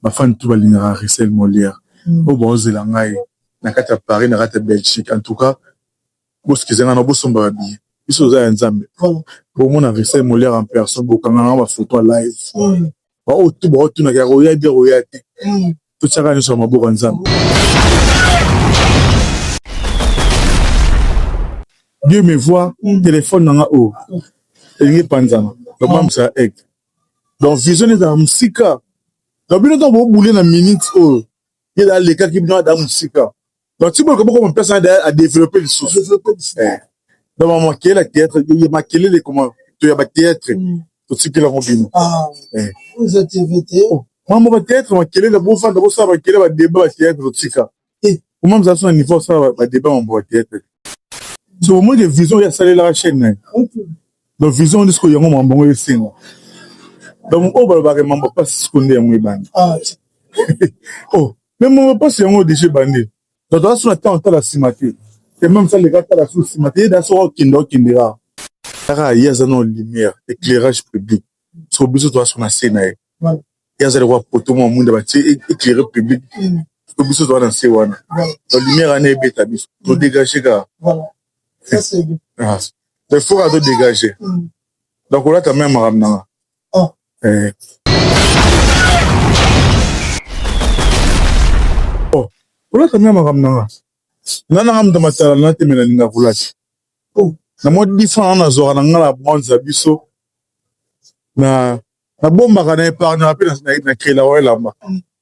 ma fan tout balingara Rissel Molière au bozela ngai na kati ya Paris na kati ya Belgique en tout cas boskizanga na bosomba bi biso za nzambe pour mon Rissel Molière en personne bokanga ba photo live ba otu ba otu na ya roya de roya te tout ça quand nous sommes maboko nzambe Dieu me voit téléphone nanga o elingi panzana donc même ça ek donc vision dans musika donc bino to bo boulé na minute o il y a les cas qui bino dans musika donc si bon comment personne à développer le sous donc moi qui est la théâtre il y a maquillé les comment tu y a théâtre tout ce qui la combine vous activités moi mon théâtre maquillé le bon fan de ça maquillé va débat théâtre tout ça comment ça son niveau ça va débat mon théâtre c'est au moins des visions il y a salé la chaîne donc vision de ce que y a mon bon et c'est donc on va vraiment pas ce qu'on est moi ban oh même on va pas c'est on déjà bandé donc dans son temps la cimaté et même ça les gars la sous cimaté dans son kindera il y a une lumière éclairage public sur besoin de sur la scène il y a ça le roi pour tout le monde va éclairer public sur besoin de dans wana la lumière en est bêta bis pour dégager gars voilà ça c'est bien il faut à dégager donc on a quand même ramener oh on a quand même ramener nana ngam damatala na temela ninga kulati na mo différent na zora na ngala bonza biso na bomba kana épargne rapide na créer la wala ma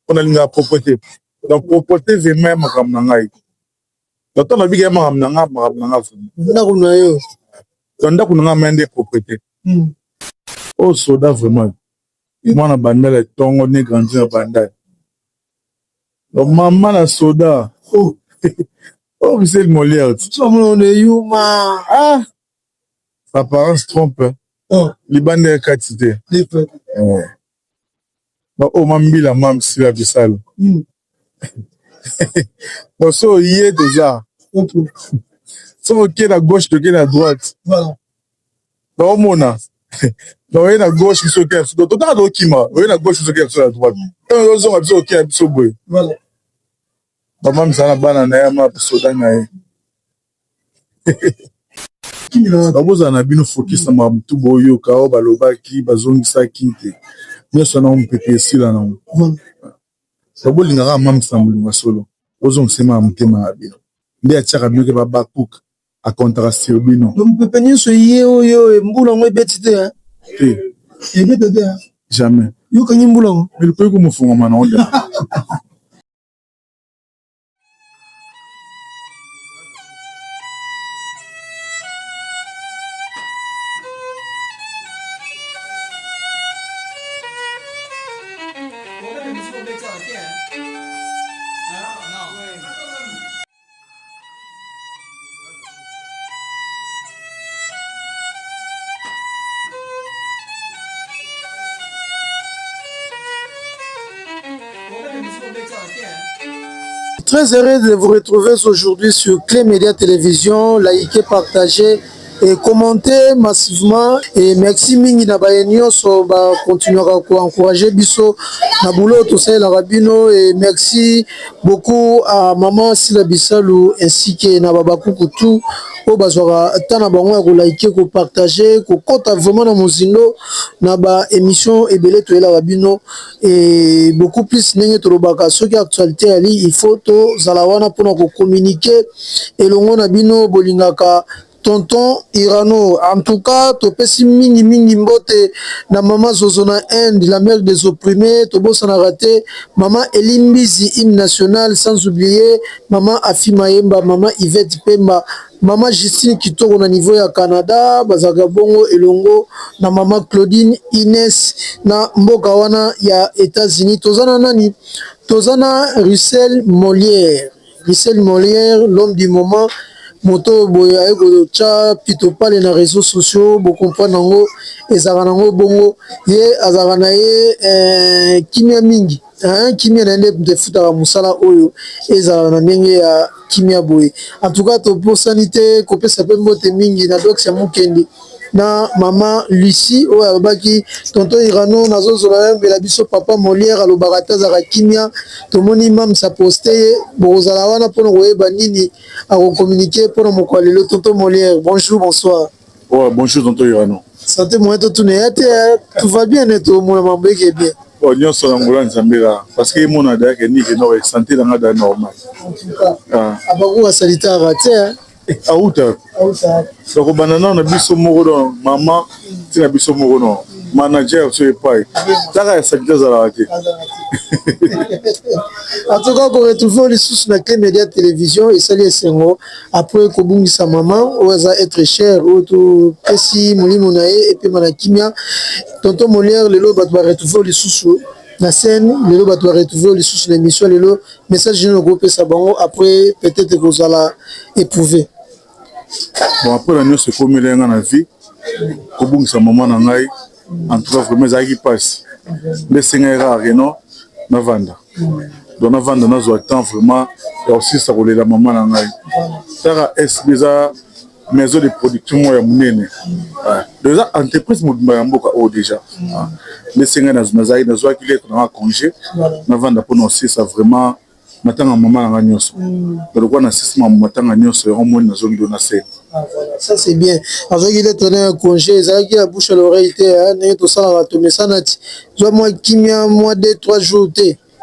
on a linga propreté donc propreté veut même comme ngai donc on a bien mam na ndako na yo donc ndako na mende propreté oh soda vraiment moi na bandela tongo ne grandir bandai donc maman la soda oh c'est le Molière tu on est yuma sa apparence trompe les bandes quantité oh mambila mam si la bisal donc so y est déjà so ok à gauche ok à droite voilà donc mona donc il à gauche qui s'occupe donc tout à l'heure qui m'a il à gauche qui s'occupe sur la droite on a besoin ok sur boy voilà maman ça na bana na ya ma soda na baboza na bino focus na mamutu boyo kao balobaki bazongisa kinte nyoso na mpepe esila na babolingaka mamisa molinga solo ozongisema motema ya bino nde atiaka bino ke babakuka acontrastir bino mpepe nyonso ye oyo mbula ngo ebeti te ebeti te jamais yokangi mbula ngo elikoki komofungama na oda Très heureux de vous retrouver aujourd'hui sur Clé Média Télévision. Likez, partagez et commentez massivement. Et merci mingi na bayenyo so ba continuera à encourager biso na boulot tout ça la rabino et merci beaucoup à maman Sila Bisalou ainsi que na baba Kukutu o bazora tana bango ya ko liker ko partager ko kota vraiment na mozindo na ba émission ebele to la rabino et beaucoup plus nenge to robaka soki actualité ali il faut to zalawana pour ko communiquer et longo na bino bolingaka tonton Irano en tout cas to pesi mingi mbote na maman Zozona Inde la mère des opprimés to bossa na raté maman Elimbizi hymne national sans oublier maman Afima Yemba maman Yvette Pemba maman Justine Kitoko na niveau ya Canada bazaka bongo elongo na maman Claudine Inès na mboka wana ya États-Unis tozana nani tozana Rissel Molière l'homme du moment moto boya ego cha pito pale na réseaux sociaux bo comprendre ngo ezaka nango bongo ye azaka na ye kimia mingi kimia na nde de futa musala oyo ezaka na ndenge ya kimia boye en tout cas to pour sanité ko pesa pe mbote mingi na dox ya mukendi na maman Lucie oyo alobaki tonton Irano nazozola mbela biso papa Molière alobaka te azaka kimia tomoni mam sa poste bozala wana mpona koyeba nini akokommunike mpona mokolo lelo tonton Molière. Bonjour, bonsoir. Ouais, bonjour tonton Irano. Santé moyen to tune ete tout va bien neto mona mambeke bien. Bon nyonso na ngula nzambe la parce que mona da ke ni ke no santé na ngada normal. En tout cas. Abaku sanitaire raté. Auta. Donc banana na biso moko do mama tina biso moko no manager so epai. Taka sanitaire za raté. En tout cas, on retrouve les sources de la média télévision et ça les sengo après que sa maman ou être cher ou tout petit moli monae et puis manakimia tonton Molière le lot va retrouver les sources la scène le lot va retrouver les sources de l'émission le lot message de groupe ça bon après peut-être que vous allez éprouver. Bon après la nuit c'est comme il y a dans vie que sa maman na ngai en tout cas vraiment ça qui passe les sengera non na vanda. Donc na vanda na zo temps vraiment et aussi ça roule la maman na ngai. Ça est déjà maison de production ya munene. Déjà entreprise mudumba ya mboka o déjà. Les sengera na zai na zo qui est na congé na vanda pour aussi ça vraiment matanga maman na nyonso. Donc quoi na système matanga nyonso au moins na zo ngi na se. Ça c'est bien. Avec il est tourné un congé, ça qui a bouche à l'oreille, tout ça, mais ça n'a pas. Moi, qui m'a moi 2-3 jours,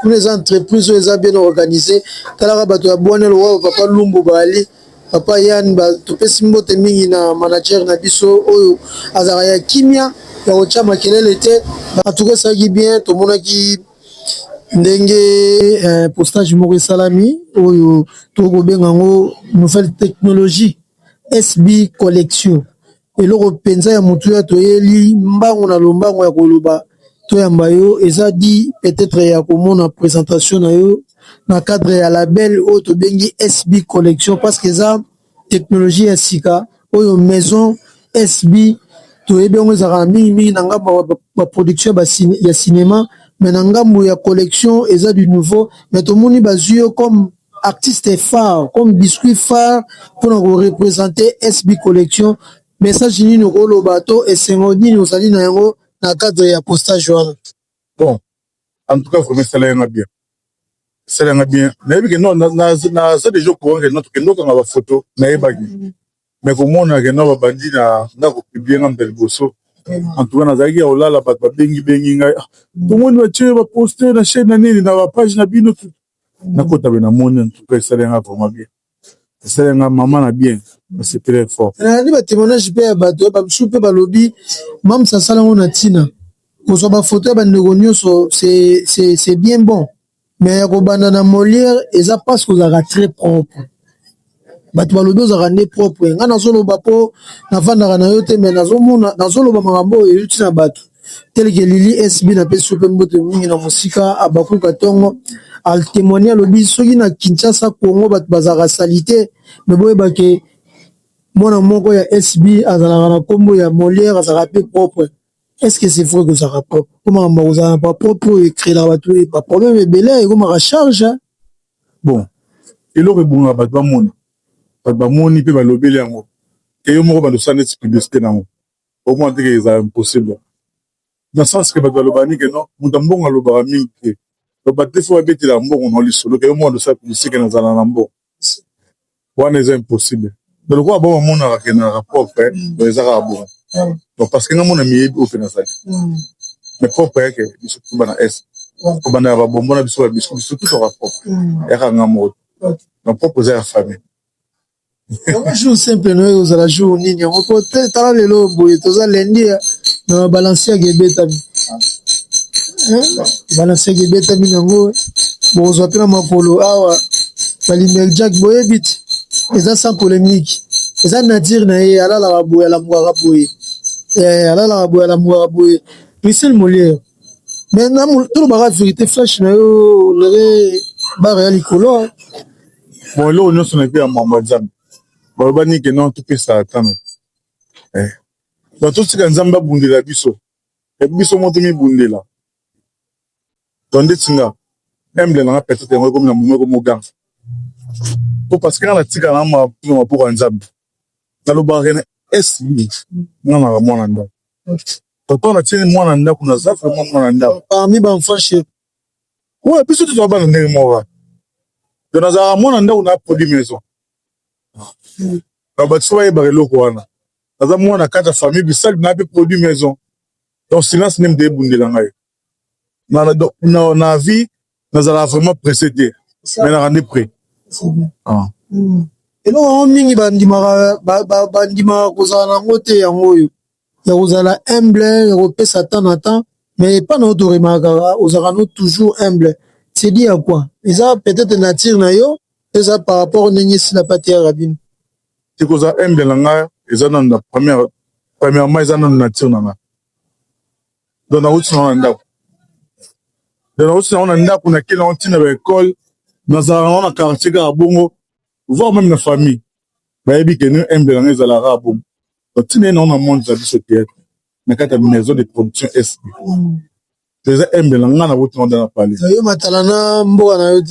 pour les entreprises, les a bien organisées. T'as la rabat, tu as bonne loi, papa Lumbo Bali, papa Yann, tu peux simbo te mingi na manager na biso, oyo, azaraya kimia, ya ocha makelele était. En tout cas, ça qui bien, tout le monde qui ndenge postage Maurice Salami, oyo, tout le monde nouvelle technologie. SB collection eloko penza ya mutu ya toyeli mbango na lombango ya koloba to ya mbayo eza di peut-être ya komona présentation na yo na cadre ya label o to bengi SB collection parce que eza technologie ya sika oyo maison SB to ebongo ezaka mingi na ngambo ba production ya cinéma mais na ngambo ya collection eza du nouveau mais to moni bazuyo comme artiste phare, comme biscuit phare pour nous représenter SB Collection. Message ni nous le bateau et c'est ngoni nous allons dans le cadre de postage. Bon, en tout cas, vraiment, ça l'a bien. Ça l'a bien. Mais oui, non, ça déjà courant que notre nous quand on va photo, n'a pas dit. Mais comme on a que nous va bandit na publier un bel bosso. En tout cas, na zaki au là la bat bengi ngai. Tout le monde va tuer, va poster la chaîne na nini na page na bino. Nakota bena moni en tout cas ça l'a vraiment bien. Ça l'a maman na bien, c'est très fort. Na ni ba témoignage pe ba do ba msupe ba lobby, mam ça sala on a tina. Ko so ba photo ba ndegonyo so c'est bien bon. Mais ya ko banda na Molière eza parce que ça très propre. Ba to ba lobby za rendre propre. Nga na solo ba po na vanda na yo te mais na zo mona na solo ba makambo e yuti na bato. Tel que Lili SB na pe super mbote mingi na musika abaku katongo al témoigner lobi soki na Kinshasa Congo bat bazara salité mais boye ba ke mona moko ya SB azala na kombo ya Molière azala pe propre. Est-ce que c'est vrai que ça sera propre? Comment on va pas propre écrit la bato pas problème et belé et comment recharge? Bon, il aurait bon ba ba mona. Ba moni pe ba lobeli yango. Et yo moko ba do sanet publicité nango. Au moins que c'est impossible. Dans le sens que ba lobani que non, mutambonga lobara mingi. Le bateau faut habiter la mbongo dans l'issue. Le moins de ça publicité que nous allons en mbongo. One est impossible. Donc quoi bon mon a que na rapport fait, les arabes bon. Donc parce que mon ami au fait ça. Mais propre que il se trouve dans S. Ko bana ba bombo na biso biso tout au rapport. Et ka ngamo. Donc proposer à famille. On joue simple no aux la jour nini on peut tala lelo boye toza lundi na balancer ya gebeta. Balancer gebeta minango bozwa pena mapolo awa balimel Jack boye bit eza sans polémique eza nature na ye ala la boye la mwara boye ala la boye la mwara boye Michel Molière mais na tout le bara vérité flash na yo le ba réel color bon là on se met à mamazam ba bani que non tout peut ça attendre dans tout ce que nzamba bundela biso et biso monte mi bundela donc tinga emble na peut-être comme na moment comme gang pour parce que na tika na ma pour nzamba na lo ba SB ngana mwana ndako toto na tieni mwana ndako na za vraiment mwana ndako parmi ba enfants chez ouais puis surtout tu vas ndenge moko de na za mwana ndako na produit maison ba tu vas yeba eloko wana za mwana kata famille bisal na pe produit maison donc silence nem de bundela ngai na vie nous allons vraiment précéder mais na rendre prêt ah eloko mingi bandimaka kozala nango te yango oyo ya kozala humble ya kopesa temps na temps mais pas na otoremaka ozalaka no toujours humble c'est dit à quoi eza peut-être nature na yo eza par rapport ndenge esila pate ya rabino te kozala humble na ngai eza na premièrement eza na nature na ngai donc nauti na ndako donc nauti na ndako na kila ntina ba école nazala na quartier ka bongo voire même la famille bayebi ke ni humble na ngai ezalaka bongo donc tina na monde za biso théâtre na kata maison de production SP déjà humble na ngai na wuti na parler yo matala na mboka na yo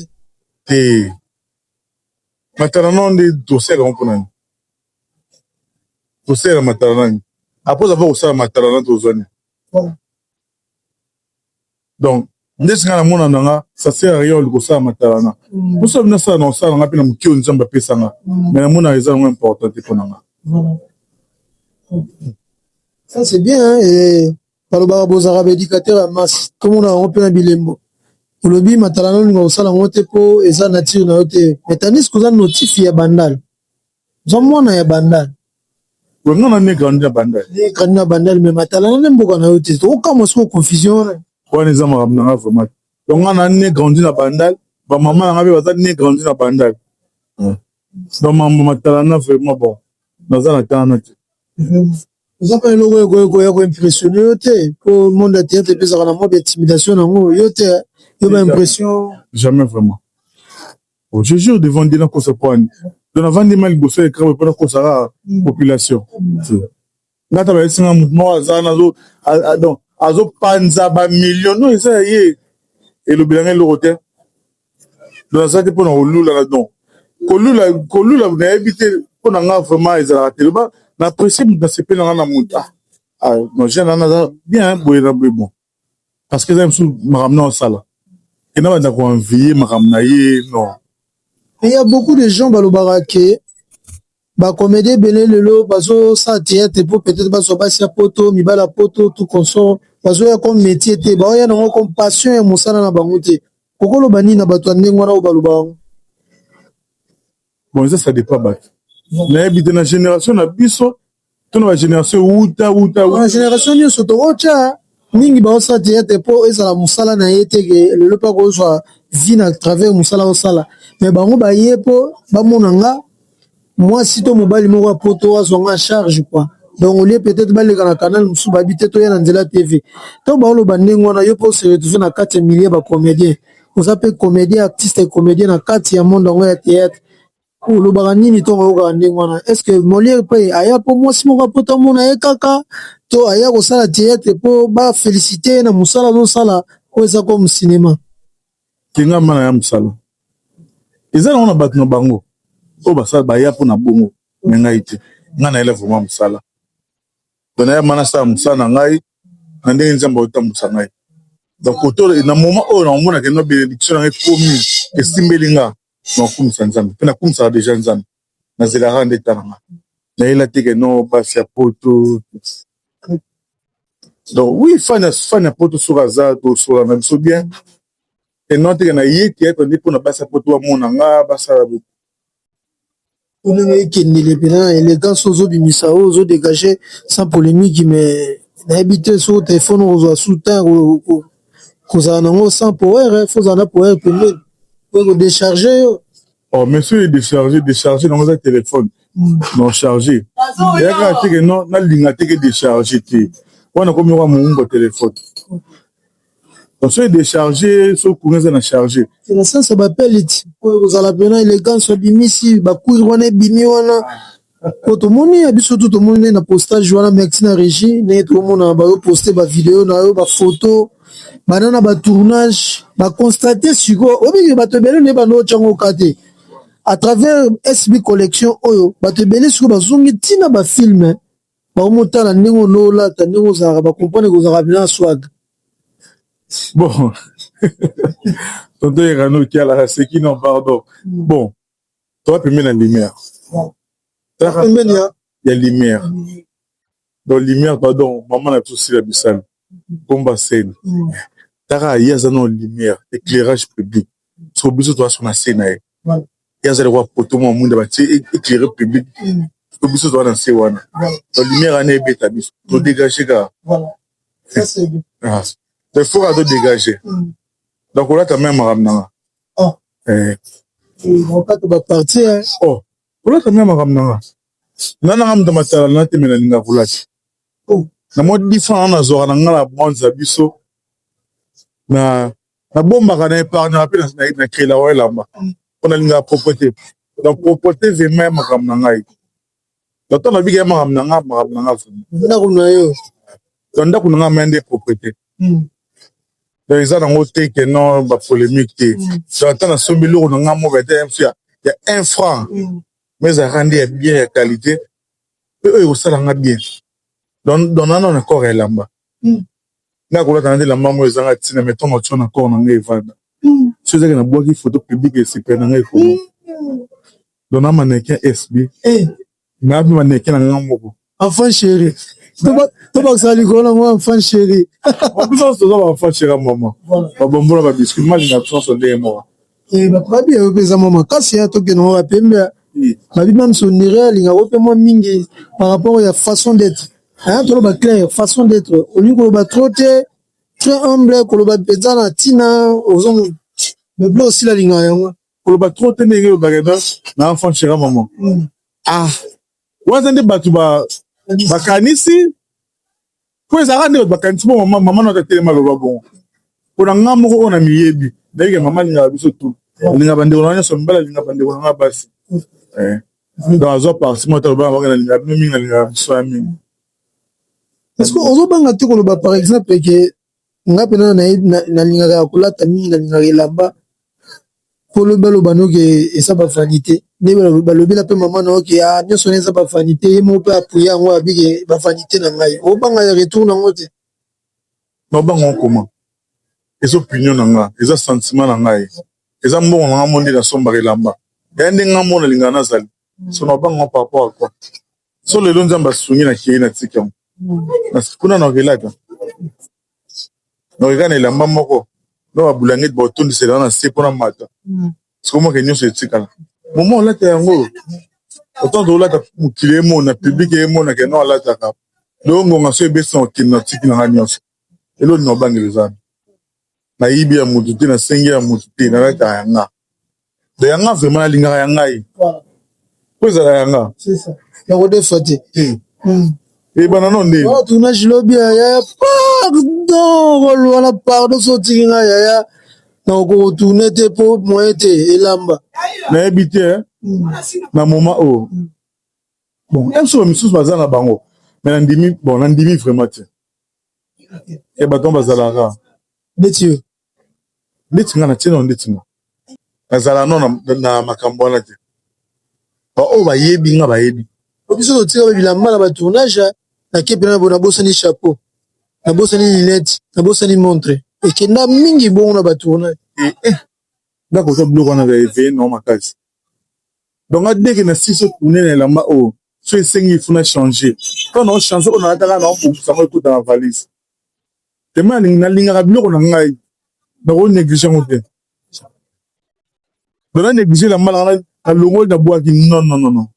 te matala na ndi dossier ka mpona dossier matala na après avoir aussi matala na tozoni donc ndesinga na mona nanga ça sert à rien le kosa matalana pour ça na ça non ça nga pe na mukio nzamba pesanga mais na mona eza ngo important pour nanga ça c'est bien hein et balobaka bozaka éducateur à masse comme on a rompu na bilembo olobi matalana ngo sala ngote po eza nature na yote mais tandis que ça notifie ya bandal zomona ya bandal ngo na ne grandi na bandal mais matalana ne mboka na yote to kama so confusion wana eza makambo nanga vraiment donc nga na ne grandi na bandal ba mama nanga pe baza ne grandi na bandal donc mambo matalana vraiment bon naza na tana te oza mpe eloko ya koimpressionne yo te po monde ya théâtre epesaka na mwa baintimidation nango yo te yo baimpression jamais vraiment je jure devant ndina kosa poani donc avandima liboso ya ekra mpona kosaka population nga ta bayesinga motu moko aza nazo donc azopanza bamillion no eza ye elobelanga eloko te donc aza te mpona kolula na don kolula nayebi te mpona nga vraiment ezalaka te loba na apprécie motu nasepelanga na motu non jeune wana aza bien boye na boye bon parce que eza mosusu makambo na osala ena banda koenvie makambo na ye non il y a beaucoup de gens balobaka ke bacomédie ebele lelo bazosala théâtre po peut-être bazwa basi ya poto mibala poto tout consort bazoya comme métier te baoya nango comme passion ya mosala na bango te kokoloba nini na bato ya ndenge wana oyo balobaka yango bon ça dépend bato nayebi te na génération na biso to na bagénération wuta génération nyonso tokotya mingi baosala théâtre po ezala mosala na ye teke lelo mpa kozwa vie na travers mosala osala mais bango baye po bamona nga mwasi to mobali moko ya poto azwanga charge quoi donc olie peut-être baleka na canal mosusu babi te toya na nzela tv to baoloba ndenge wana yo mpo se retrouve na kati ya milieu bacomédien oza mpe comédien artiste et comédien na kati ya monde yango ya théâtre olobaka nini to oyokaka ndenge wana est ce que molière mpe aya mpo mwasi moko ya poto amona ye kaka to aya kosala théâtre mpo bafélicité ye na mosala azosala oyo eza comme cinéma kenga mana ya mosala eza nango na bato na bango oyo basala baya mpo na bongo me ngai te ngai nayela vraimen mosala donc naya mana sala mosala na ngai na ndenge nzambe aotambwisa ngai donc na moment oyo naomonaka no bénédiction na ngai komi esimbeli nga nakumisa nzambe mpe nakumisaka deja nzambe nazelaka nde ta na ngai nayela teke no basi ya poto donc oui fani ya poto soki aza tosola na biso bien eno teke na ye théâtre nde mpona basi ya poto bamona nga basala ndenge ekendele mpena élégance ozobimisa oyo ozodégage sans polémique mais nayebi te soki telefone okozwa soutien kozala nango sans power fozala na power pembeni po kodécharge yo mais soki décharge nango eza telefone non charge eyakaka teke no nalinga teke décharge te wana komi oka moumba telefone donc soki décharge soki courant eza na charge na sasa bapeli ti oyo kozala mpena élégance abimisi bakuiri wana ebimi wana po tomoni ya biso tu tomoni nde na postage wana merci na régie ndenge tokomona bayoposte bavideo na yo bafoto bana na batournage baconstate sikoyo obiki bato ebele nde banda otyango oka te à travers SB collection oyo bato ebele sikoyo bazongi ntina bafilme baomotala ndenge onolata ndenge ozalaka bakomprendre kozalaka bien swag. Bon, tonton Erano qui a la qui non pardon. Bon, toi tu mets la lumière. Il y a lumière. Dans lumière pardon, maman a tout sur la bissale. Bomba scène. Tara il y a ça non lumière, éclairage public. Sur besoin toi sur la scène. Il y a ça le roi poto mon monde va éclairer public. Sur besoin toi dans wana. Dans lumière année bêta bis. Pour dégager gars. Voilà. Ça c'est bien. Il faut à dégager. Donc on a quand même ramené. Oh. On va pas partir. Oh. On a quand même ramené. Nana ram damatala na temela linga volati. Oh. Na mo différent na zora na ngala bonza biso. Na bomba kana épargne après na créer la ouais là-bas. On a linga propreté. Donc propreté veut même ramener ngai. Donc on a bien ramener ngai. Na kuna yo. Donc ndako na mende propreté. Donc ils ont noté que non ba polémique té. J'entends na sombilo na ngamo bete il y a 1 franc. Mais ça rend bien la qualité. Eux aussi ça bien. Donc on a encore là bas. Na ko la la maman ils ont tina mettons notre encore na ngai vanda. C'est ça que na bois qui photo publique et c'est na ngai ko. Donc na mannequin SB. Na bi mannequin na ngamo. Enfant chéri. Toi ça lui connaît moi enfant chéri. En plus ça va enfant chéri maman. Ba bombola ba biscuit mal na absence de moi. Ba pas bien pesa maman kasi ya to que non rapemba. Ma vie même son réel il a repéré mingi par rapport à la façon d'être. Hein toi ba clair façon d'être. Au lieu que ba trotter très humble que le ba pesa na tina aux hommes. Mais blanc aussi la ligne yango. Que le ba trotter ndenge ba gada na enfant chéri maman. Ah. Wazande batu ba bakanisi po za rande bakanisi mo mama na telema lo bon ko na ngamo ko na miyebi ndenge mama linga biso tu linga bande ona so mbala linga bande ona basi dans zo parti mo to ba na linga mingi na linga biso ami. Est-ce que ozo banga te ko ba par exemple que ngapena na linga ya kulata mingi na linga lamba pour le belo bano que ça ba vanité ne ba lobi la pe maman na que ah nyo sonné ça ba vanité mo pe appuyer ngo abi ba vanité na ngai o banga ya retour na ngote no banga comment les opinions na nga les sentiments na ngai les mbongo na monde na somba lamba ya ndenga mona linga na zali so no banga par rapport à quoi so le lonza sungi na kiri na tikam na kuna na gelata no igane lamba moko no abulangi ba tondi c'est dans na sepona mata c'est comment que nous se tikala moment là t'es yango autant de là mukile mo na public e mo na que non là ta donc on a se besoin qui na tiki na nyos et l'autre no bangileza na yibi ya mututi na sengi ya mututi na ta yanga de yanga vraiment linga yanga yi poza yanga c'est ça ya ko defati et bana non ne oh tu na jilobi ya pardon wala pardon so tinga ya na ko tourner te po moite elamba na habité na moment oh bon même sur monsieur bazana bango mais nandimi vraiment te et baton bazalaka Détieux. Détinga na tino détinga. Azala non na makambo na te. Ba o ba yebi nga ba yebi. Obiso to tira bilamba na ba tournage na kepe na bona bossa ni chapeau. Na bossa ni lunette, na bossa ni montre. Et que na mingi bon na ba tournage. D'accord, ça bloque on avait fait non makasi. Donc dès que na siso tourner na lamba o, so esengi funa changer. Quand on change on a tala na on ça va tout dans la valise. Demain na linga bloque on ngai. Donc on néglige on te. Donc on néglige la mal na longo na bois qui non.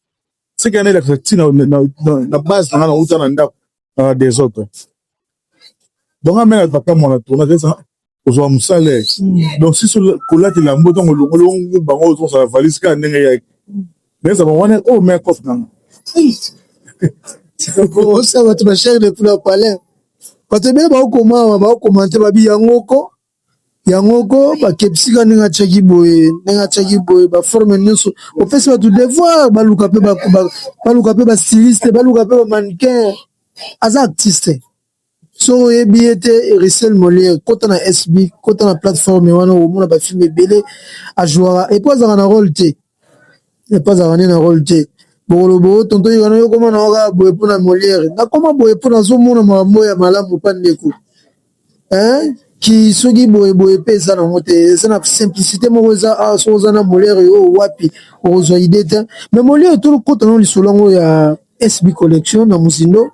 C'est qu'il y a la na base na uta na ndako des autres. Donc amena papa mon tournage ça aux musale. Donc si sur cola qui la moto on longo bango on ça valise ka ndenge ya. Mais ça va on oh mais cof na. Ko ça va te cher de pour parler. Parce que ba commenter ba bi yangoko ba kepsika ninga chaki boy ba forme nyonso au fait c'est tout devoir ba luka pe ba styliste ba luka pe ba mannequin as artiste so e biete Rissel Molière kota na SB kota na plateforme wana o mona ba film belé a jouer et pas na rôle te et pas na rôle te Bolobo tonto yona yo koma na oka boye pona Molière na koma boye pona zomona mambo ya malamu pandeko ki soki boye boye pe eza na mote eza na simplicité moko eza so oza na Molière yo wapi ozwa idée te mais Molière to kota no lisolongo ya SB collection na musindo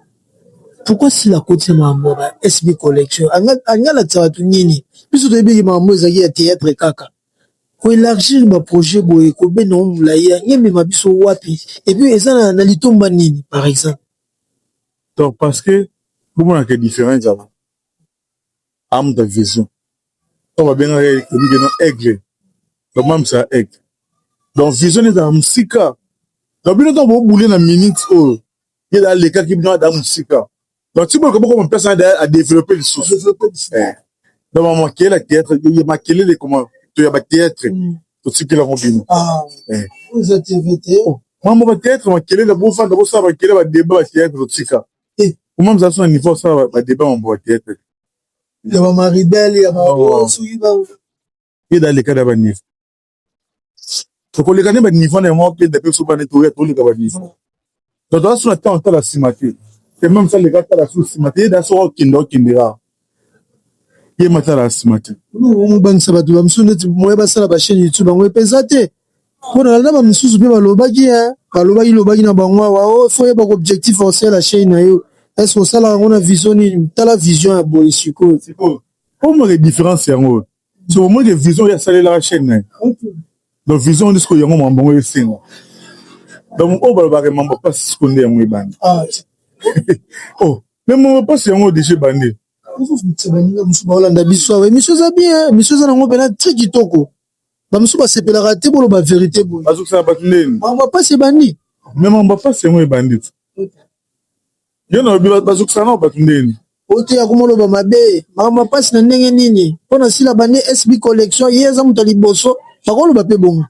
pourquoi si la côté mambo ba SB collection angala tsa tu nini biso to yebi mambo ezaki ya théâtre kaka ko élargir ma projet boye ko bena omula ya nyeme mabiso wapi et puis eza na litomba nini par exemple donc parce que comment on a différent ça âme de vision on va bien avec un aigle donc même ça aigle donc vision est dans musika donc bien on va bouler na minute oh il y a les cas qui viennent dans musika donc tu peux comment personne à développer les choses donc on marquer la théâtre il y a marqué les comment tu y a théâtre tout ce qui leur revient vous activités moi va théâtre marqué les bon fan de ça marqué les débat théâtre tout ce cas comment ça son niveau ça va débat on va théâtre il y a Maribel il y a il dans les cas de niveau donc les cas de niveau on est moins que des personnes pas nettoyer tous les cas de niveau donc dans ce temps la cimaté et même ça les gars la sous cimaté dans ce kindera ye matala cimaté nous bang sabatu bamsune moye basala ba chaîne YouTube ngwe pesate pona na ba misusu pe balobaki lobaki na bango wa faut y ba objectif aussi la chaîne na yo est-ce que ça la on a vision ni tala vision ya boy siko pour moi les différences yango c'est au moins des visions ya saler la chaîne donc vision de ce que yango mambongo yesinga donc on va ba mambo pas ce qu'on est yango bandi oh même on pas yango déjà bandi baolanda biso awa émission eza bien émission eza nango mpena tri kitoko bamosusu basepelaka te boloba vérité boye bazokisala bato ndeni mambo apasi ebandi me mambo apasi yango ebandi yo na lobi bazokisala nao bato ndeni oteya komoloba mabe makambo apasi na ndenge nini mpo na sila bande SB collection ye eza moto ya liboso bakoloba mpe bongo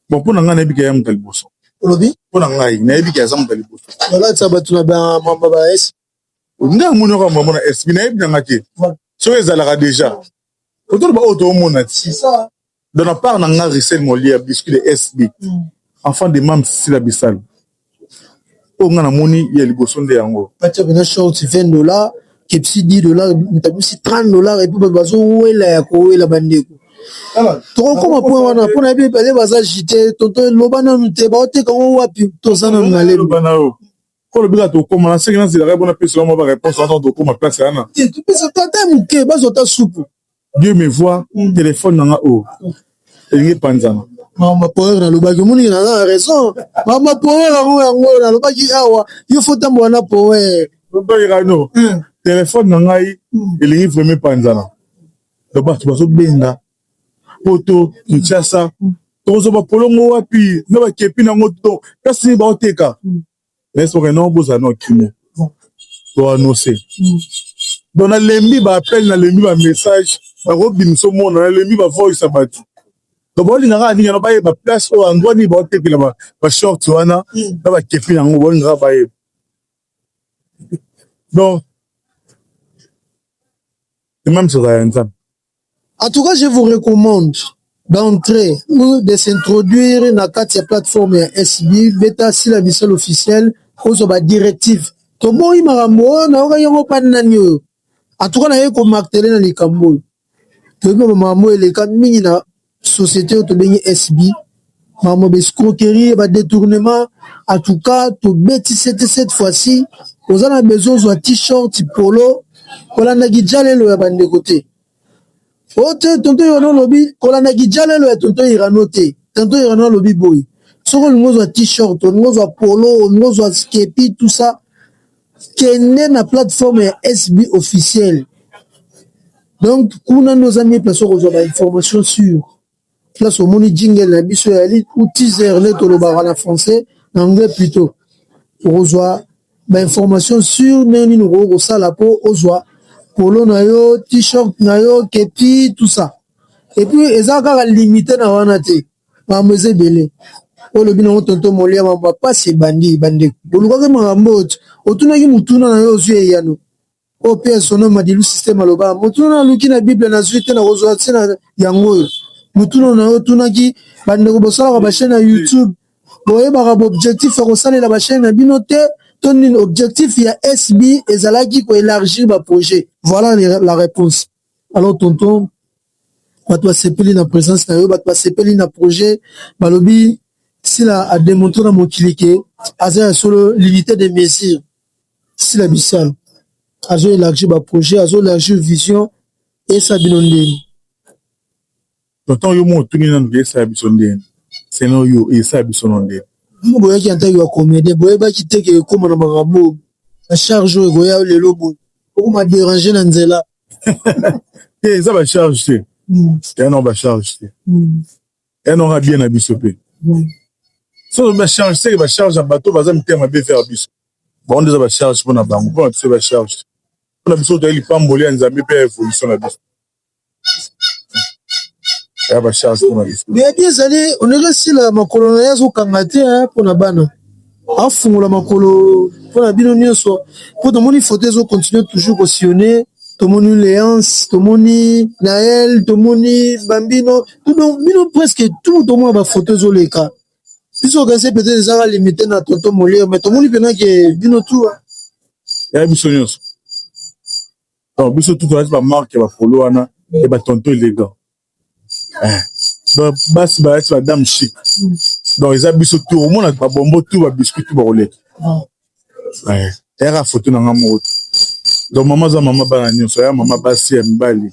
bon mpo na ngai nayebika ya moto ya liboso olobi mpo na ngai nayebika aza moto ya liboso balatisa bato na bamamba ba S nde amoni oko mamona SB nayebi nanga te soki ezalaka déjà otolo ba oyo toomona ti de la part na nga Richel Molière biscuit de SB enfant de mam Sila Bissal oyo nga namoni ya liboso nde yango batia pena short $20 kepsi $10 mutabisi $30 epuis bato bazowela ya kowela bandeko tokokoma point wana mpona yebi bale baza jite tonto loba nanu te baoteka ngo wapi toza nanu na lelo Quand le bilan est au coma, la séquence de la réponse plus seulement ma réponse en tant que coma place à Anna. Tu peux se tenter mouké, bas au ta soupe. Dieu me voit, téléphone dans la haut. Il est panzana. Maman power na lobaki moni na raison. Maman power na lobaki awa, il faut tambo na power. Lobaki no. Téléphone dans la il est vraiment panzana. Le bas tu vas au benga. Poto, Kinshasa. Tozo ba polongo wapi, na ba kepi na ngoto. Kasi ba oteka. Mais ce que non, vous avez un pour annoncer. Donc, dans l'ennemi, il appelle, dans l'ennemi, il message, il robin ce monde, dans l'ennemi, il voice sabati. Donc, il y a une place où on doit dire, il y a un short, il y a un kefi, il y a un rabaye. Donc, c'est même sur la en tout cas, je vous recommande d'entrer ou de s'introduire dans la plateforme SB, Beta Sila Bissal officiel, aux directive. Tobo i marambo na oka yango pananyo. En tout cas, na yeko martelé na likambo. Tobo marambo eleka mingi na société to bengi SB. Marambo escroquerie, ba détournement. En tout cas, to beti cette fois-ci, aux ana besoin de t-shirt, polo, kolanda gijalelo ya bande côté. Ote tonto yono lobi kolanda gijalelo ya tonto irano te. Tonto irano lobi boy. Soko ngozo t-shirt, ngozo polo, ngozo skepi tout ça. Kende na plateforme SB officielle. Donc kuna nos amis place aux informations sur place au moni jingle na biso ya lit ou teaser net au en français en anglais plutôt. Ozoa ba information sur neni no sala po ozoa polo na yo t-shirt na yo kepi tout ça. Et puis ezaka limité na wana te. Mameze belé. O le bino tonto molia mamba pas c'est bandi bande. Boluka ke mambo otuna ki mutuna na yo zwe yano. O pe sono madilu système aloba. Mutuna luki na bible na zuite na ozo tsena yango. Mutuna na yo tuna ki bande ko bosala ba chaîne na YouTube. boye ba objectif ko salela ba chaîne na binote ton objectif il y a SB ezalaki ko élargir ba projet. Voilà la réponse. Alors tonton batwa sepeli na présence na yo batwa sepeli na projet balobi si la a démontré na mokilike aza solo limité de mesures si la bisal azo élargir ba projet azo élargir vision et ça binondeni tonton yo mo tuni nan de ça bisondeni c'est non yo et ça bisondeni boye ki antaki wa comédien boye ba ki teke koma na makambo la charge goya lelo bo ko ma déranger na nzela et ça va charger et non va charger et non va bien na bisope so ba charger ba charge en bateau ba za mitema be faire biso bon déjà ba charge pour na bango bon c'est ba charge pour na biso de li pamboli en Zambie pe évolution na biso ya ba charge pour na biso mais bien allé on est resté là makolo na yazo kangate pour na bana afungula makolo pour na bino nyonso pour tout moni photo zo continuer toujours cautionner tout moni Léance tout moni Naël tout moni Bambino tout donc bino presque tout tout monde ba photo zo les cas biso kasi peut-être ça va limiter na tonton Molière mais tout moni pena que bino tout ya biso nyonso donc biso tout ba marque ba follow ana et ba tonton élégant donc basi ba être dame chic donc ils biso tout au monde ba bombo tout ba biscuit tout ba roulette era photo na ngamo donc maman za maman ba nyonso ya maman basi ya mbali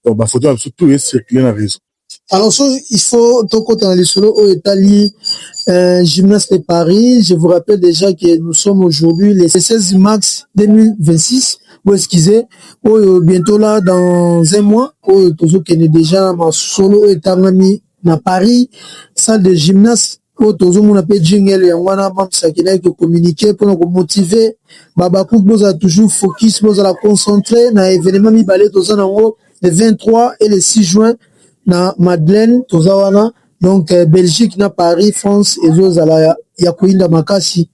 donc ba photo surtout est circuler na réseau. Alors, il faut, ton côté dans les solos au Italie, Gymnase de Paris. Je vous rappelle déjà que nous sommes aujourd'hui le 16 mars 2026. Vous excusez. Bientôt là, dans un mois, toujours qu'on est déjà en solo et Tangami à Paris, salle de gymnase. Toujours mon appel jingle et on a ça qui est communiquer pour nous motiver. Baba Kouk, vous a toujours focus, vous a concentrer. Na événement mi balé tous en haut le 23 et le 6 juin. Na Madeleine tozawana donc Belgique na Paris France et zo zala ya kuinda makasi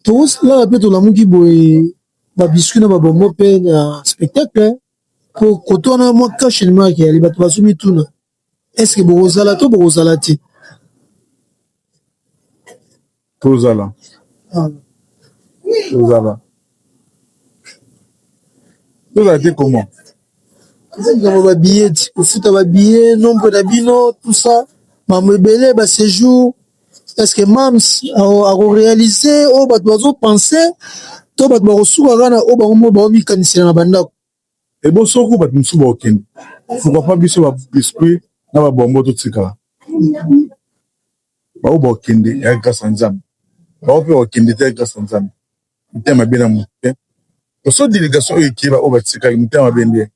tous là peut la muki boy ba biscuit na ba bombo pe na spectacle pour kotona mo cache le marque ali ba basumi tuna est-ce que bozala to bozala ti tozala comment ba billet foot ba billet nombre d'habino tout ça mamebele ba séjour est-ce que mams a réalisé o ba dozo penser to ba rosuka kana o ba mo ba mi kanisela na banda et bon soko ba msuba okende faut pas biso ba biscuit na ba bombo to tsika ba o ba okende ya grâce nzambe ba o pe okende te grâce nzambe ntema bena mo so délégation ekiba o ba tsika ntema bende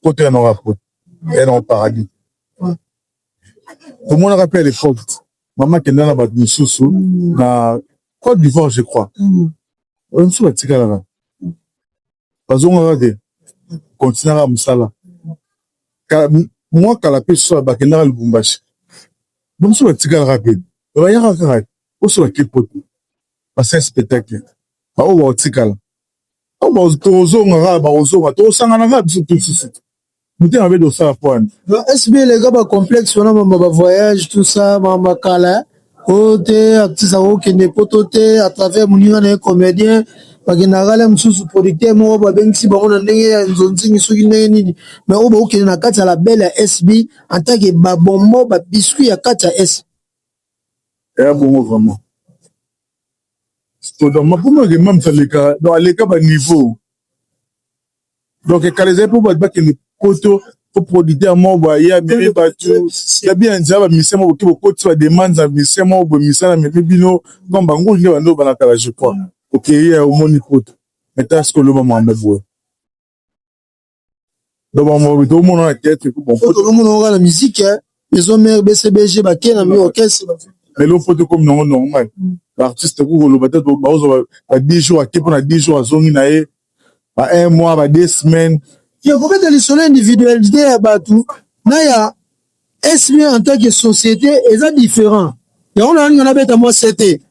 côté un rapport et non paradis tout le monde rappelle l'époque maman qui est dans la bataille na Côte d'Ivoire je crois on se batika là bazonga de continuer à musala moi kala pe so bakenda Lubumbashi bon se batika rapide ba ya ka o so bakil poto parce un spectacle ba o batika là on va tozonga ba ozonga to sangana ga biso tout muté avait de ça point SB les gars ba complexe on a ba voyage tout ça ba kala ote artiste o kende potote à travers muninga na comédien ba genagala msusu producteur mo ba bengisi ba ona ndenge ya nzonzingi soki ndenge nini mais o ba okende na kati ya la belle SB en tant que ba bombo ba biscuit ya kati ya S et bon vraiment to dans ma pour moi que même ça les cas dans les cas ba niveau donc quand les pour ba que poto pour producteur mo ba ya mais ba tu ya bien nzaba misemo ki boko tu demande za misemo bo misana mais bino comme bango ndio bando bana kala je crois OK ya au moni poto mais est-ce que le moment me boue donc moi tout le monde a tête bon tout le monde aura la musique les hommes BCBG ba kena mi orchestre mais le photo comme non normal l'artiste ko lo peut-être ba 10 jours à pour na 10 jours à zongi na e ba un mois ba 2 semaines. Il y a combien de solo individualité à Batou? Naya, SB en tant que société, est différent. Et on a bête à moi c'était.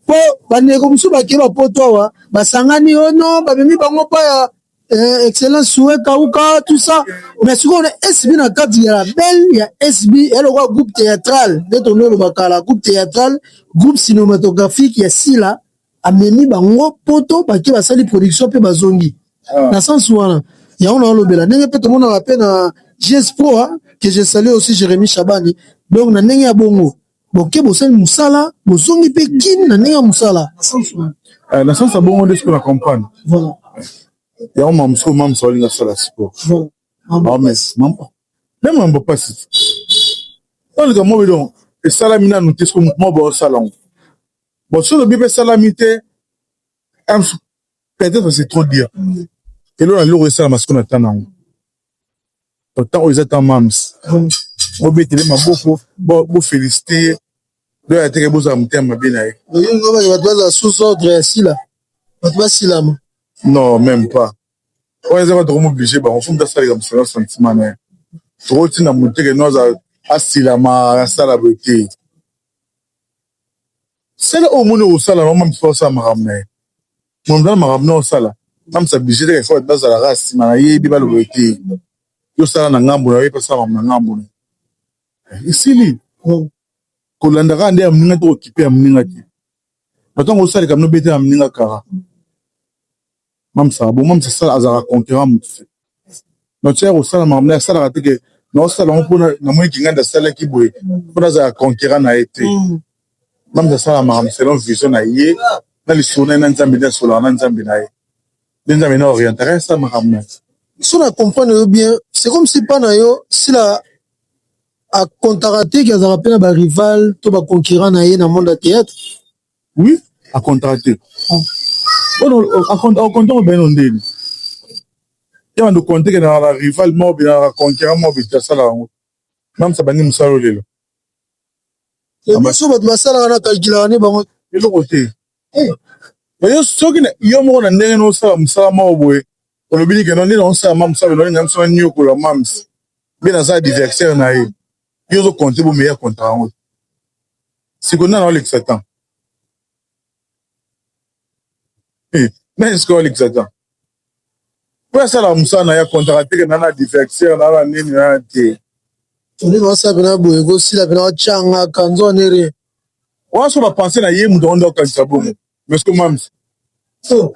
Pour, bah, comme ça, bah, qui va pour toi, bah, sangani, oh non, bah, mimi, bah, moi, pas, excellent souhait Kauka tout ça mais ce qu'on est SB na carte ya belle ya SB et le groupe théâtral de le bakala groupe théâtral groupe cinématographique ya sila ameni bango poto baki basali production pe bazongi na sens wana ya on a lobela ndenge pe tout le monde rappelle na GS Pro que je salue aussi Jérémy Chabani donc na ndenge ya bongo boke bosali musala bozongi pe kin na ndenge ya musala na sens ya bongo de ce qu'on a comprendre voilà. Il y a un membre sur la sport. Même un peu pas si. Donc, moi, donc, et salamina nous qu'est-ce que moi, bon, salon. Bon, sur le bébé salamité, peut-être c'est trop dire. Et là, on a le salam, parce qu'on attend. Autant aux états mams. Moi, bête, il m'a beaucoup félicité. De la terre, vous avez un thème bien. Il y a sous-ordre ici, là. Pas non, même pas. On est obligé, on fait des comme ça, sentiment. Trop de monter que nous avons la beauté. C'est là au monde où ça, là, on m'a fait ça, m'a ramené. Mon dans m'a ramené au sala. Même ça, obligé de faire dans la race, m'a yé, biba la beauté. Yo ça, n'a ngambo, n'a pas ça, m'a ngambo. Ici, li. Kolandara, ande, amninga, to occupé, amninga, ki. Maintenant, au sala, comme nous bêtés, amninga, kara. Même ça, bon, même ça, azara conquérant, donc c'est au sein de ma ça a que non ça on peut na moi qui gagne ça là qui boue pour azara conquérant a été même ça ma c'est une vision na yé na les sonner na nzambe na sola na nzambe na yé nzambe na orienté ça ma ramène si on comprend bien c'est comme si pas na yo si la a contracté qui azara pe na ba rival to ba conquérant na yé na monde de théâtre oui à contracté on compte bien on dit il y a un compte que dans la rival mobile dans la conquérant mobile ça là même ça bani musalo lelo et bien sûr votre masala na calcula ne bango et le côté mais yo soki yo mo na ndenge no sala musala mobile on oublie que non ni on sala mam sala non ngam so nyo ko la mams bien na ça diversaire na yo zo compter bo meilleur contrat si qu'on a l'exatant mais est-ce qu'on l'exatant pour ça la musa na ya contracté que na diversaire na nini na te on est dans ça bena boyego si la bena changa kanzo nere on se va penser na yé mundo ndo kanisa bomo mais que mams oh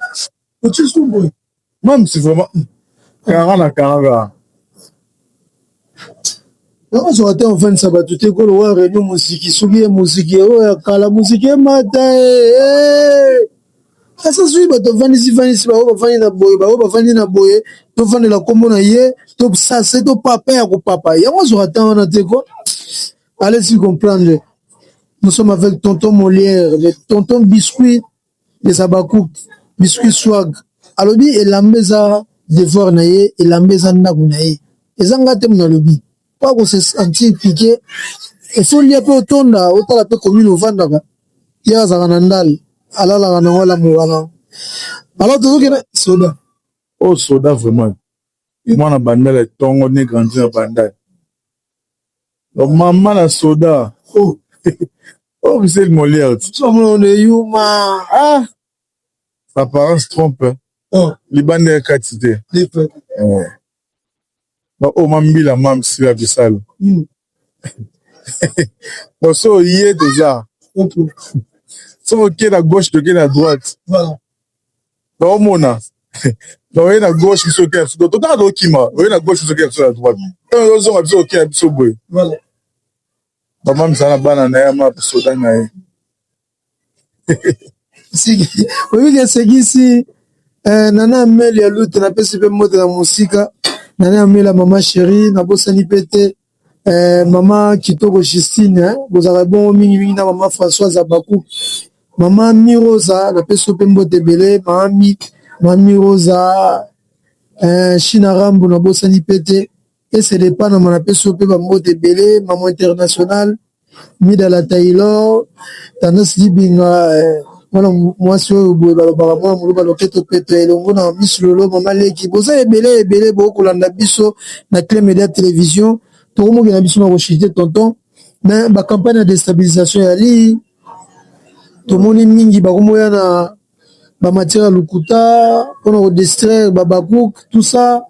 tu es boy mams c'est vraiment karaga non je vais en fin de sabat tout est ko wa réunion musique soubi musique o kala musique matin asa sui bato vanisi bao bafani na boye to fani la kombo na ye to sase to papa ya ko papa yango zo attend na te ko allez s'y comprendre nous sommes avec tonton Molière le tonton biscuit de Sabakou biscuit swag alobi elambeza devoir na ye elambeza ndaku na ye ezanga te na lobi pas ko se sentir piqué et faut lier pe otonda otala pe commune ovandaka ya za kanandal alala na wala muwana alors tout que soda oh soda vraiment moi na bandela tongo ne grandi na bandai donc maman na soda oh oh c'est le Molière tu on est yuma ah sa parents trompe oh les bandai quantité les fait oh mambila mam si la bisal donc so yé déjà so ok à gauche ok à droite voilà donc mona donc on est à gauche qui s'occupe donc tout à l'heure qui m'a on est à gauche qui s'occupe sur la droite on est à ok à sur boy voilà maman ça na bana na ya ma soda na si oui que c'est ici nana meli ya lutte na pesi pe moto na musika nana mela maman chérie na bosani pete maman kitoko Justine bozaka bon mingi na maman Françoise Abakou maman Mirosa na peso pe mbote belé maman Mirosa China Rambo na bosani pete et c'est des pas na peso pe mbote belé maman internationale Mida la Taylor Thanos Libinga voilà moi sur balobara moi muluba loketo peto elongo na Miss Lolo maman Leki boza ebele beaucoup landa biso na Clé Média Télévision tout le monde a besoin de rechuter tonton mais la campagne de déstabilisation ali tout le monde mingi ba komo ya matière à lukuta, pour distraire, babakouk, tout ça.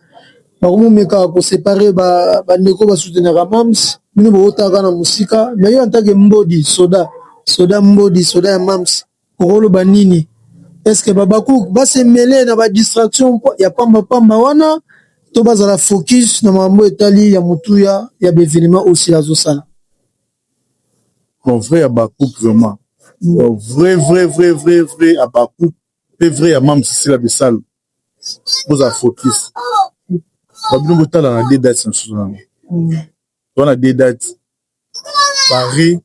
Bakomo meka ko séparer ba ndeko ba soutenir Mams, mino ba otaka na musika, mais yo en tant que mbodi, soda ya Mams, rolo banini. Est-ce que babakouk ba se mêler na ba distraction ya pamba wana, to bazala focus na mambo etali ya mutuya ya bévénement aussi la zosala. Bon, vrai à Bakouk, vraiment. Bon, vrai à Bakouk. Et vrai à Mams, c'est la bessale. Vous avez focus. Babino Botala a des dates, on a des dates. Paris,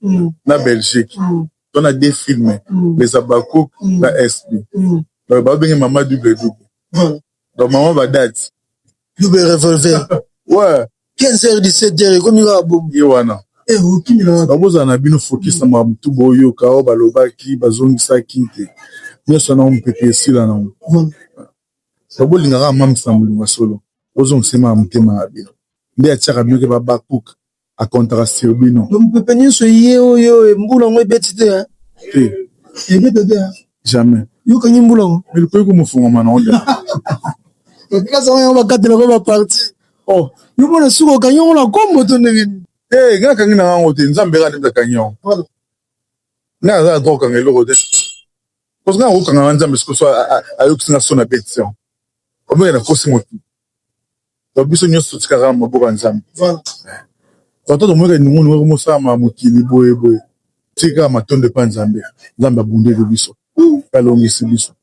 na Belgique. On a des films. Les Abakouk, la SB. Donc, Babino Maman double. Donc, maman va date. Double revolver. Ouais. 15h, 17h, comme il va à boum. Yewana. Baboza na bino focus na mamutu boyo kao balobaki bazongisa kinte nyoso na mpete sila na babolingaka mamisa mulinga solo ozongisema mutema abino nde atiaka bino ke babakuka akontrastir bino mpepe nyonso ye oyo mbula ngo ebeti te ebeti te jamais yokangi mbula ngo elikoki komofungama na onde okasa oyo bakatela ko baparti oh yo mona suka okangi ngo na kombo to ndenge nga kangi na ngango te nzambe ka ndemza kanyo nga aza droit kanga eloko te parce que nga okanga nzambe sikoso ayokisinga so na betition omeke na kosi motu donc biso nyonso tikaka maboko ya nzambe toto tomweka ndinguni weko mosala mokili boye tika matondo epa nzambe abundeli biso alongisi biso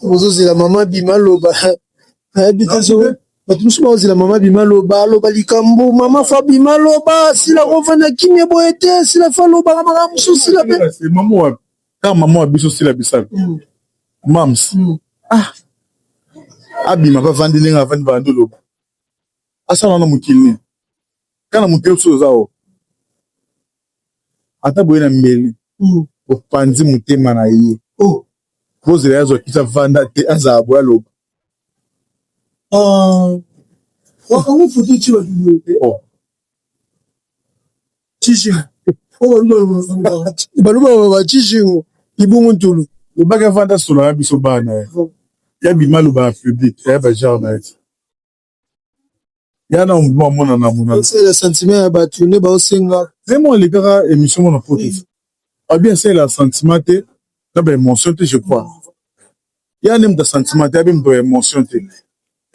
ozozela mama bima loba ayebi te so bato mosusu baozela mama bima loba aloba likambo mama fa bima loba sila kovanda kimia boye te sila fa lobaka makambo mosusu sila mama wa biso sila bisala Mams abima bavandi ndenge avandi bando loba asala na mokili nini kana mokili mosusu oza o ata boye na mbeli opanzi motema na ye pozela ye azwakisa vanda te azala boye aloba wakango foto ti babiyo te tishingo baloba batishingo libongo ntulu lobaki avanda solo ya biso bana ye ya bima loba ya public ya bagenre na ye ya na monana la sentiment ya bato nde baosenga vraiment elekaka émission mona poto abien asala sentiment te na baémotion te je crois ya nde moto sentiment te ya be moto ya émotion te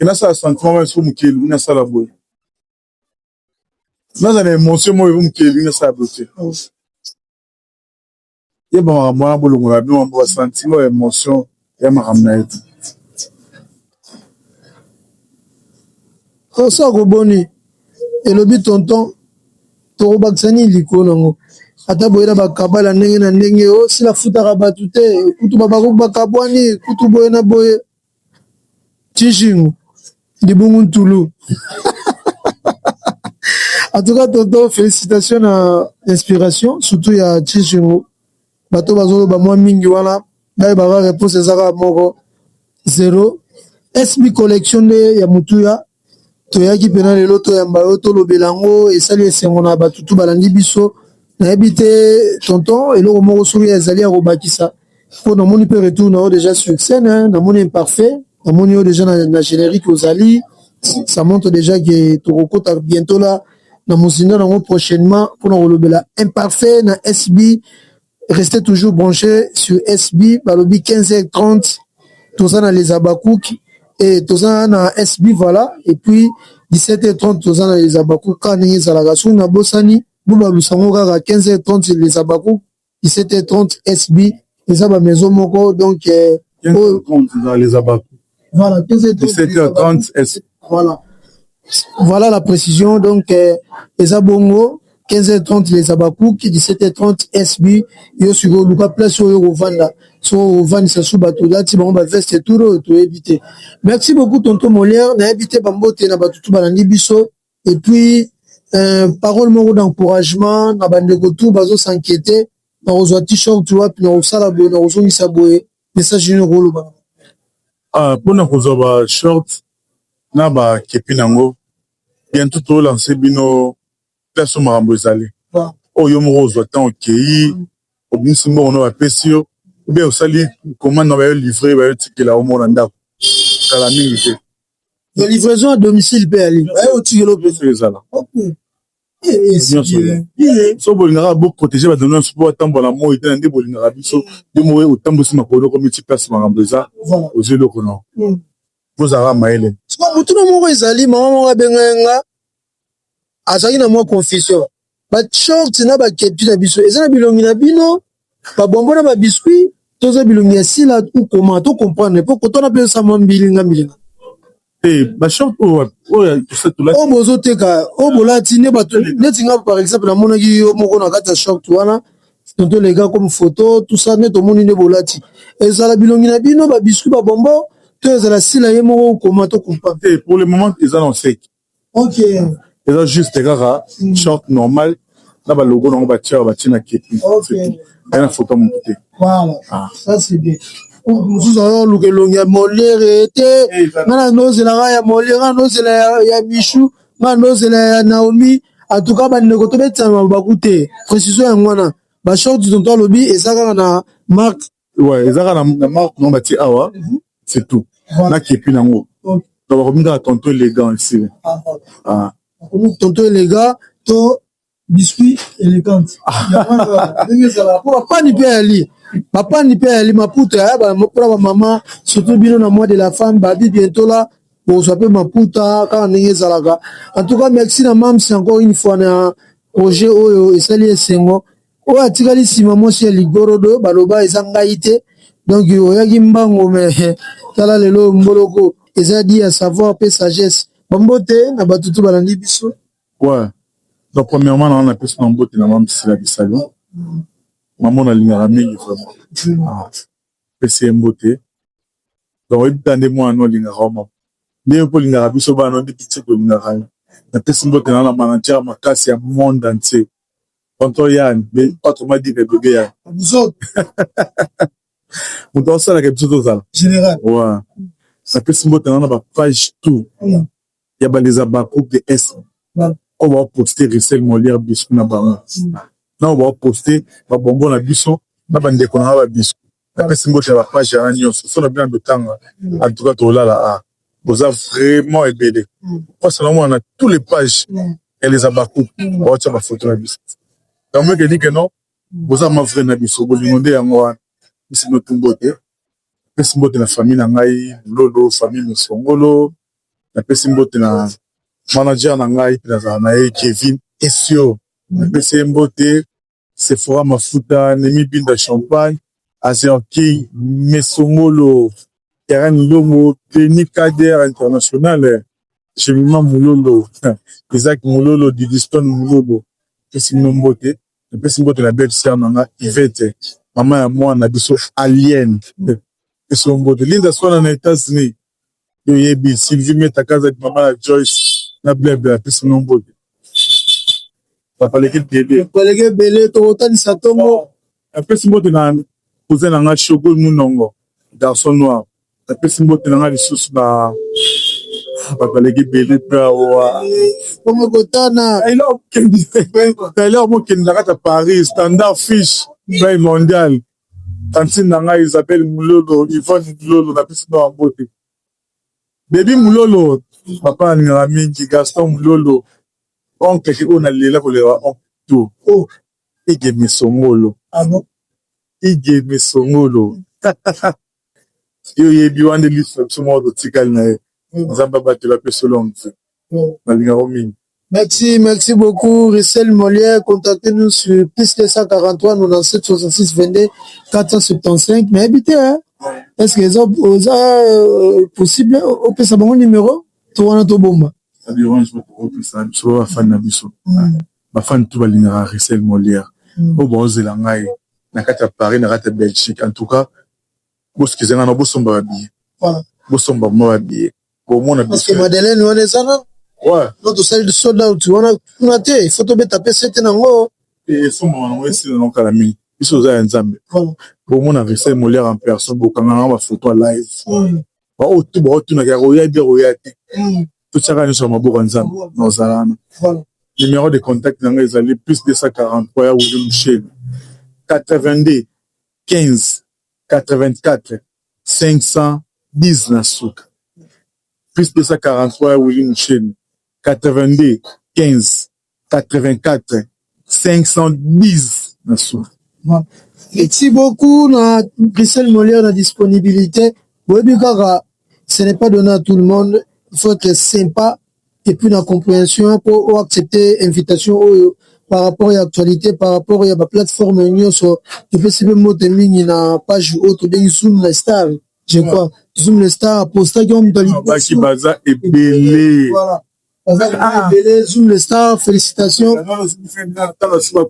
enasala sentiment moko mokili nasala boye nazala émotion moko mokili nasala boye te ye bamakambo wana bolongola bino mambo basentiment ya émotion ya makambo na ye te osa koboni elobi tonton tokobakisani likolo nango ata boyena bakabala ndenge na ndenge o sila futaka bato te kutu babako bakabwani kutu boye na boye tishingu libungu ntulu en tout cas tonton félicitations na inspiration surtout ya tishingu bato bazoloba mwa mingi wana ngai baka réponse ezaka moko 0 SB collection nde ya mutuya toyaki pena lelo toyamba yo tolobela yango esali esengo na batutu balandi biso nayebi te tonton eloko moko soki ezali ya kobakisa mpo namoni mpe retour na yo déjà sur scène namoni imparfait namoni yo déjà na générique ozali ça montre déjà que tokokota bientôt là na mozinda nango prochainement mpona kolobela imparfait na SB restez toujours branchés sur SB balobi 15h30 toza na les abakouk et toza na SB voilà et puis 17h30 toza na les abakouk ka ndenge ezalaka soki na bosani bobalusango kaka 15h30 les abakouk 17h30 SB eza bamaison moko donc 15h30 dans les abakouk voilà 17h30 SB voilà la précision donc eza bongo 15h30 les abakouk 17h30 SB yo siko luka place oyo kovanda so ovandisa so bato lati bango baveste tour toyebi te merci beaucoup tonton Molière nayebi te bambote na bato tu balandi biso et puis parole moko d'encouragement na bandeko tu bazosinquiéter na kozwa t-shirt wapi na kosala boye na kozongisa boye message nini okoloba mpona kozwa ba short na bakepi nango bientôt tolance bino place makambo ezali oyo moko ozwa ntan okei obimisi mbongo na bapesi yo ou bien osali commande na ba livrer ba tikela au monde ndako kala mingi te la livraison à domicile pe ali au tikelo pe ezala OK so bolingaka bo protéger ba donner support atambola moi te nde bolingaka biso de moi otambosi makolo ko multi place makambo eza ozelo kono bozala maele so mutuna moko ezali mama moko abenga azaki na mwa confusion ba short na ba kepi na biso eza na bilongi na bino ba bonbon na ba biscuit toza bilongi ya sila ou comment to comprendre po ko tona pe sa mbilinga ba short o bozo teka o bolati ne bato neti nga par exemple na monaki yo moko na kati ya short wana tonto les gars comme photo tout ça ne to moni ne bolati ezala bilongi na bino ba biscuit ba bonbon to ezala sila ye moko ou comment to comprendre pour le moment ils en sec OK eza juste kaka short normal na ba logo nango batia batina kepi na photo mon côté voilà ça c'est bien mususu ayo luka elongi ya molere te nga na nozelaka ya molere nozela ya mishu nga nozela ya naomi atuka bandeko tobetisana mabaku te précision yango wana bashort tonto alobi eza kaka na marque eza kaka na marque nango batie awa c'est tout na kepi nango bakomi kaka tonto élégant ici tonto élégant to biscuit élégante bapani mpe ali bapani mpe ali maputa ya mpona bamama surtout bino na mois de la femme babi bientôt là bozwa mpe maputa kaka ndenge ezalaka en tout cas merci na mamsi encore une fois na projet oyo esali esengo oyo atikali nsima mwasi ya ligorodo baloba eza ngai te donc oyaki mbango me tala lelo mboloko eza di ya savoir mpe sagesse bambote na bato to balandi biso donc premièrement on a plus mbote na mamsi la bisalon maman alingaka mingi vraiment pesi mbote donc oyebitande mwana olingaka oma nde mpo olingaka biso bana nde piti tolingaka na pesi mbote na manager makasi ya monde entier tonton Yann mais autrement dit que bébé Yann moto asalaka biso tozala général na pesi mbote na bapage tout ya baleza bagroupe de s on va poster Rissel Molière biscuit na bango na on va poster ba bonbon na biso na bandeko na ba biscuit na pesi mbote ya page ya nyonso so na bien de temps en tout cas tolala vous avez vraiment ébélé parce que on a tous les pages et les abakoup on tient ma photo na biso donc moi je dis que non vous avez ma vraie na biso bo lingonde yango wana bisi no tumbote pesi mbote na famille na ngai lolo famille Mosongolo na pesi mbote na manager na ngai na Kevin Esio na pesi mbote Sephora mafuta Nemi Binda champagne Azerki Mesongolo Terrain Lomo Clinique Kader international cheminement Moulolo Isaac Moulolo Didiston Moulolo pesi mbote na pesi mbote na belle sœur na ngai Yvette maman ya mwana biso alien pesi mbote Linda Swana na États-Unis yo yebi Sylvie Metakaza maman la Joyce na blabla pesi mbote papa leke bele to otanisa tongo pesi mbote na cousin na nga Chogo Munongo garçon noir pesi mbote na nga lisusu na papa leke bele pra wa como kotana alors mo ken na kata Paris standard fish prix mondial tantine na nga Isabelle Mulolo Yvonne Mulolo na pesi na mbote baby Mulolo papa alingaka mingi Gaston Mulolo oncle ki ona lela kolewa onto ige misongolo ige misongolo yo yebi wande liso somo do tikali na ye nzamba batela peso longi balingaka mingi. Merci beaucoup, Rissel Molière. Contactez-nous sur plus 243 97 66 22 475. Mais habitez, hein? Est-ce que c'est possible? On peut savoir mon numéro? Tourana Tobomba. Ça dérange pas trop, ça. Je suis fan de Bisso. Ma fan tout balingara Rissel Molière. Au Brésil, na kata Paris, na kata Belgique. En tout cas, vous ce que c'est, on a beau somba habillé. Voilà. Beau somba moi habillé. Pour moi, on a parce que Madeleine, on est ça, non? Ouais. Notre salle de sold out, on a été, il faut te mettre à PC, t'es dans l'eau. Et son moment, on est ici dans le Calami. Ils sont à Nzambe. Pour moi, on a Rissel Molière en personne, pour qu'on a ma photo live. Oh, tout n'a qu'à royauté. Tout ça, on est sur ma bourre Nzambe. Nos alans. Numéro de contact, dans les années, plus 243, William Michel. 82, 15, 84 510 na suka. Plus 243 Willy Mouchen. 82 15 84 510 na suka. Merci beaucoup na Christelle Molière na disponibilité. Ce n'est pas donné à tout le monde. Il faut être sympa et puis la compréhension pour accepter l'invitation par rapport à l'actualité, par rapport à la plateforme sur le festival Moteming na page autre bien Zoom la star. Je crois Zoom la star posta qui ont dans Baki baza et belé. Voilà. Zoom le star, félicitations.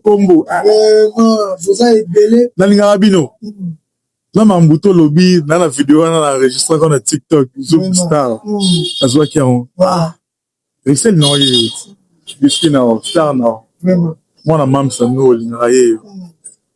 Combo. Vous avez belé. Nalingabino. Na mambuto lobby, na la vidéo, na la enregistrement dans TikTok, Zoom Star. Azwa qui ont. C'est non, jusqu'à now, Star now. Moi na mam sa no lingaye.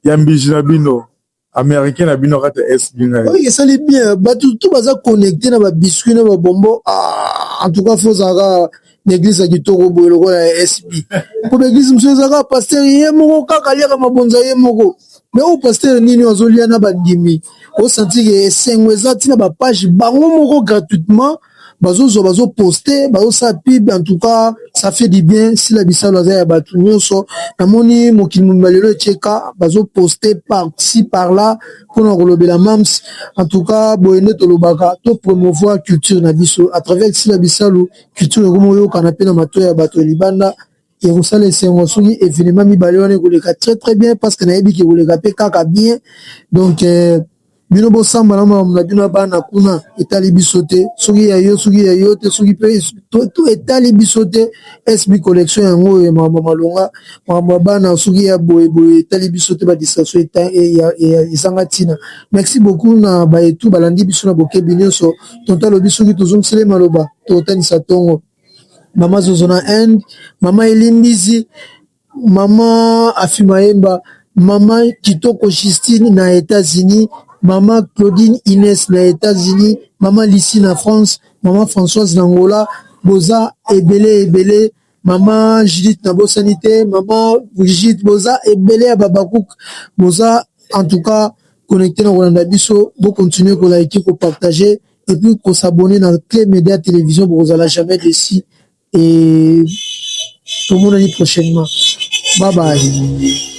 Yambi Jinabino. Américain na bino kata SB. Oui, ça l'est bien. Bah tout baza connecté na ba biscuit na ba bonbon. En tout cas, faut ça l'église a dit toro boyelo la SB. Pour l'église monsieur zaka pasteur yemoko kaka liaka mabonza yemoko. Mais au pasteur nini ozolia na bandimi. Au senti que sengweza tina ba page bango moko gratuitement. Bazo poster, bazo sa pub, en tout cas, ça fait du bien. Si la bissa la ya batu nyonso, na moni mokili mumalelo cheka, bazo poster par-ci par-là, pour nous relever la mams. En tout cas, boyene tolobaka, to promouvoir culture na biso, à travers si la bissa lu, culture rumoyo kanapé na mato ya bato libanda, et vous savez, c'est un souri, et finalement, mi baleone goleka très très bien, parce que na yebi ki goleka pe kaka bien. Donc, bino bo samba na mama bino bana kuna etali bisote sugi ya yo te sugi pe to etali bisote SB collection yango e mama malonga mama bana sugi ya boy etali bisote ba distraction ya isanga tina. Merci beaucoup na ba etu balandi biso na boke binyoso tontalo bisugi tozum sele maloba to tani satongo mama zozona end mama elimbizi mama afimaemba mama kitoko Justine na États-Unis. Maman Claudine Inès na États-Unis, maman Lucie na France, maman Françoise Nangola, Boza Ebele, maman Judith na Bosanité, maman Brigitte Boza Ebele à Babakouk, Boza en tout cas connecté dans Rolanda Bisso, vous continuez pour liker, pour partager et puis pour s'abonner dans Clé Média Télévision pour vous allez jamais décis et tout le monde l'année prochainement. Bye bye.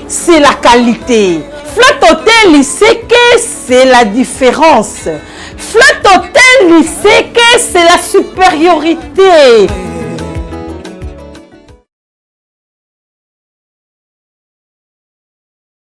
C'est la qualité. Flat Hotel, il sait que c'est la différence. Flat Hotel, il sait que c'est la supériorité.